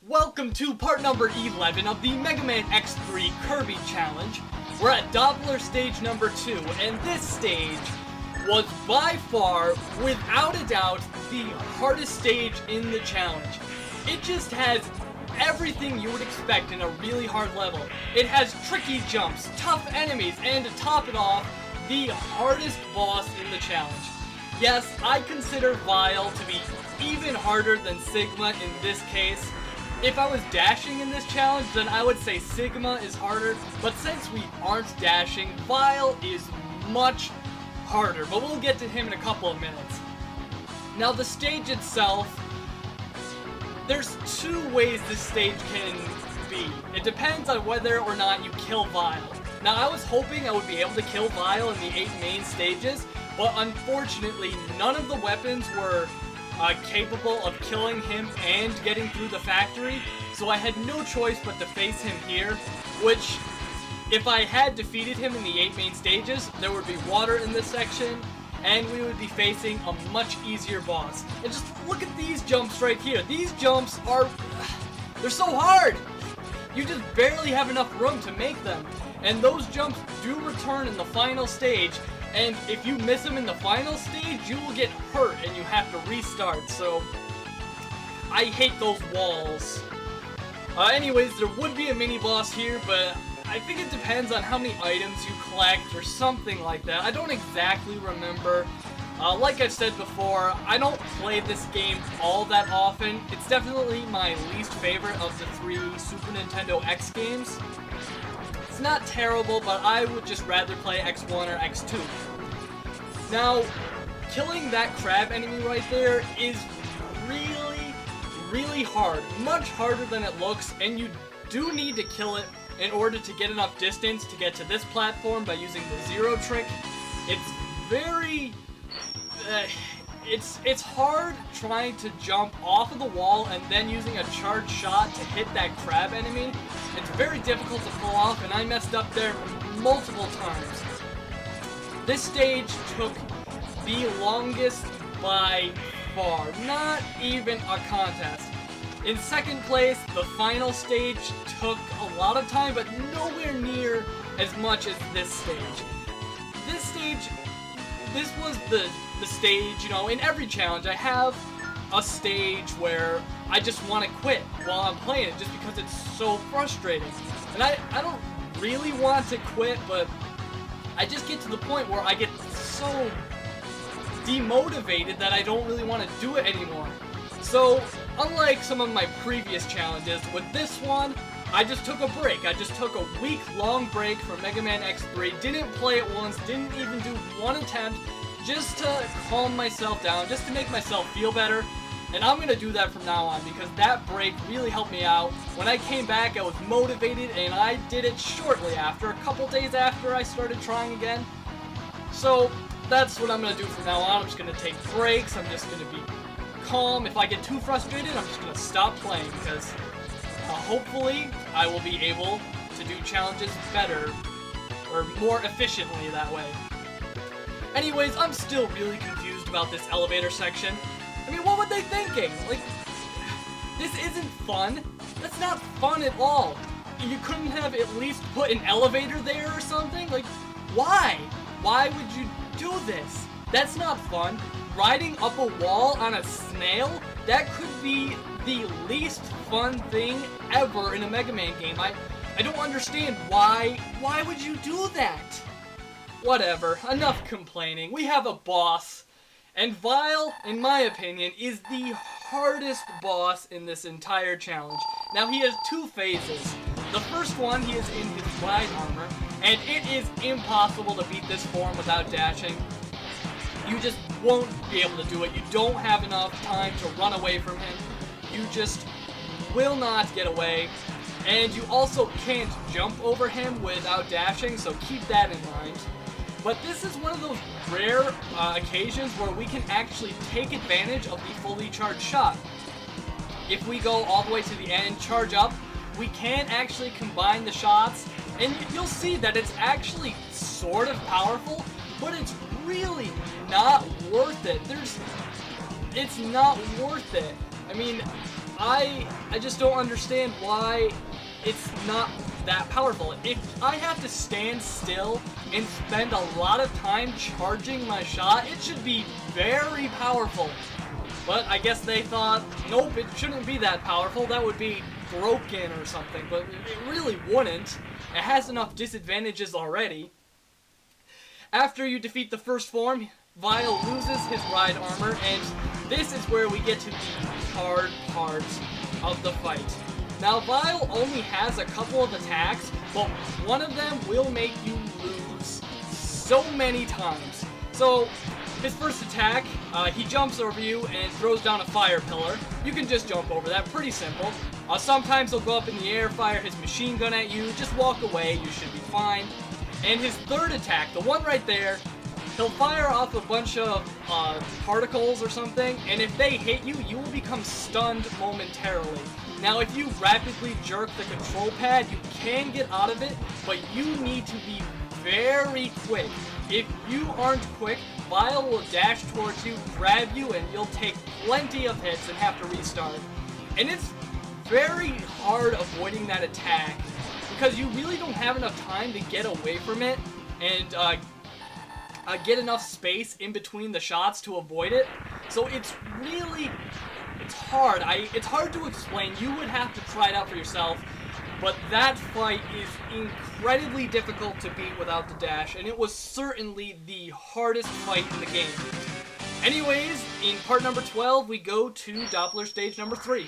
Welcome to part number 11 of the Mega Man X3 Kirby Challenge. We're at Doppler Stage number 2, and this stage was by far, without a doubt, the hardest stage in the challenge. It just has everything you would expect in a really hard level. It has tricky jumps, tough enemies, and to top it off, the hardest boss in the challenge. Yes, I consider Vile to be even harder than Sigma in this case. If I was dashing in this challenge, then I would say Sigma is harder, but since we aren't dashing, Vile is much harder, but we'll get to him in a couple of minutes. Now the stage itself, there's two ways this stage can be. It depends on whether or not you kill Vile. Now I was hoping I would be able to kill Vile in the 8 main stages, but unfortunately none of the weapons were capable of killing him and getting through the factory, so I had no choice but to face him here, which, if I had defeated him in the 8 main stages, there would be water in this section, and we would be facing a much easier boss. And just look at these jumps right here. These jumps are... they're so hard! You just barely have enough room to make them, and those jumps do return in the final stage. And if you miss them in the final stage, you will get hurt and you have to restart, so I hate those walls. Anyways, there would be a mini-boss here, but I think it depends on how many items you collect or something like that. I don't exactly remember. Like I've said before, I don't play this game all that often. It's definitely my least favorite of the 3 Super Nintendo X games. It's not terrible, but I would just rather play X1 or X2. Now, killing that crab enemy right there is really hard. Much harder than it looks, and you do need to kill it in order to get enough distance to get to this platform by using the zero trick. It's very... It's hard trying to jump off of the wall and then using a charged shot to hit that crab enemy. It's very difficult to pull off, and I messed up there multiple times. This stage took the longest by far, not even a contest. In second place, the final stage took a lot of time, but nowhere near as much as this stage. This was the stage, you know, in every challenge I have a stage where I just want to quit while I'm playing it just because it's so frustrating. And I don't really want to quit, but I just get to the point where I get so demotivated that I don't really want to do it anymore. So, unlike some of my previous challenges, with this one, I just took a break. I just took a week-long break from Mega Man X3, didn't play it once, didn't even do one attempt, just to calm myself down, just to make myself feel better. And I'm going to do that from now on, because that break really helped me out. When I came back, I was motivated, and I did it shortly after, a couple days after I started trying again. So, that's what I'm going to do from now on. I'm just going to take breaks, I'm just going to be calm. If I get too frustrated, I'm just going to stop playing, because hopefully I will be able to do challenges better, or more efficiently that way. Anyways, I'm still really confused about this elevator section. I mean, what were they thinking? Like, this isn't fun. That's not fun at all. You couldn't have at least put an elevator there or something? Like, why? Why would you do this? That's not fun. Riding up a wall on a snail? That could be the least fun thing ever in a Mega Man game. I don't understand why would you do that? Whatever, enough complaining. We have a boss, and Vile, in my opinion, is the hardest boss in this entire challenge. Now, he has 2 phases. The first one, he is in his ride armor, and it is impossible to beat this form without dashing. You just won't be able to do it. You don't have enough time to run away from him. You just will not get away. And you also can't jump over him without dashing, so keep that in mind. But this is one of those rare occasions where we can actually take advantage of the fully charged shot. If we go all the way to the end, charge up, we can actually combine the shots, and you'll see that it's actually sort of powerful, but it's really not worth it. It's not worth it. I mean, I just don't understand why it's not that powerful. If I have to stand still and spend a lot of time charging my shot, it should be very powerful. But I guess they thought, nope, it shouldn't be that powerful. That would be broken or something, but it really wouldn't. It has enough disadvantages already. After you defeat the first form, Vile loses his ride armor, and this is where we get to the hard part of the fight. Now, Vile only has a couple of attacks, but one of them will make you lose so many times. So, his first attack, he jumps over you and throws down a fire pillar. You can just jump over that, pretty simple. Sometimes he'll go up in the air, fire his machine gun at you, just walk away, you should be fine. And his third attack, the one right there, he'll fire off a bunch of particles or something, and if they hit you, you will become stunned momentarily. Now, if you rapidly jerk the control pad, you can get out of it, but you need to be very quick. If you aren't quick, Vile will dash towards you, grab you, and you'll take plenty of hits and have to restart. And it's very hard avoiding that attack, because you really don't have enough time to get away from it and get enough space in between the shots to avoid it. So it's hard. It's hard to explain. You would have to try it out for yourself. But that fight is incredibly difficult to beat without the dash, and it was certainly the hardest fight in the game. Anyways, in part number 12, we go to Doppler Stage number 3.